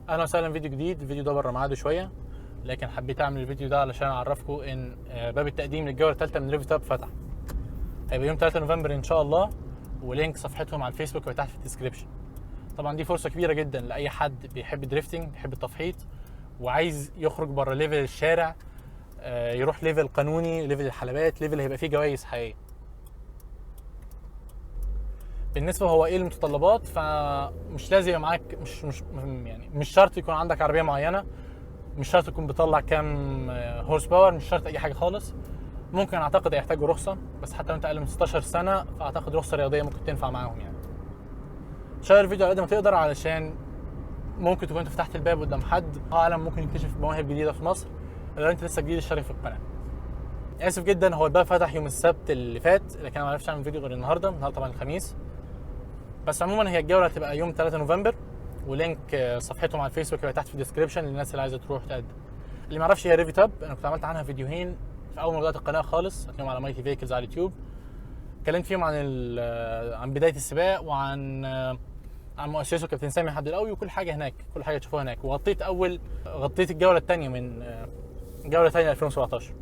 اهلا وسهلا، فيديو جديد. الفيديو ده بره ميعاده شويه، لكن حبيت اعمل الفيديو ده علشان اعرفكم ان باب التقديم للجوله الثالثه من ريفيتاب فتح. هيبقى يوم 3 نوفمبر ان شاء الله، ولينك صفحتهم على الفيسبوك هيبقى تحت في الديسكربشن. طبعا دي فرصه كبيره جدا لاي حد بيحب الدريفتنج، بيحب التفحيط، وعايز يخرج بره ليفل الشارع، يروح ليفل قانوني، ليفل الحلبات، ليفل هيبقى فيه جوائز حقيقيه. بالنسبه هو ايه المتطلبات، فمش لازم يبقى معاك، مش شرط يكون عندك عربيه معينه، مش شرط تكون بتطلع كام هورس باور، مش شرط اي حاجه خالص. ممكن اعتقد يحتاجوا رخصه، بس حتى لو انت اقل من 16 سنه فاعتقد رخصه رياضيه ممكن تنفع معاهم يعني. شير الفيديو على قد ما تقدر، علشان ممكن تكون انت فتحت الباب قدام حد عالم ممكن يكتشف مواهب جديده في مصر لو انت لسه جديد اشترك في القناه. اسف جدا، هو الباب فتح يوم السبت اللي فات، لكن انا ما عرفتش اعمل فيديو غير النهارده طبعا الخميس. بس عموما هي الجوله هتبقى يوم 3 نوفمبر، ولينك صفحتهم على الفيسبوك هيبقى تحت في الديسكربشن للناس اللي عايزه تروح تقدم. اللي ما يعرفش هي ريفيتاب، انا كنت عملت عنها فيديوهين في اول ما بدات القناه خالص، هتلاقيهم على مايتي فيكلز على اليوتيوب. اتكلمت فيهم عن بدايه السباق، عن مؤسسه كابتن سامي حد القوي، وكل حاجه هناك، كل حاجه تشوفوها هناك. وغطيت غطيت الجوله الثانيه من جوله ثانيه 2017.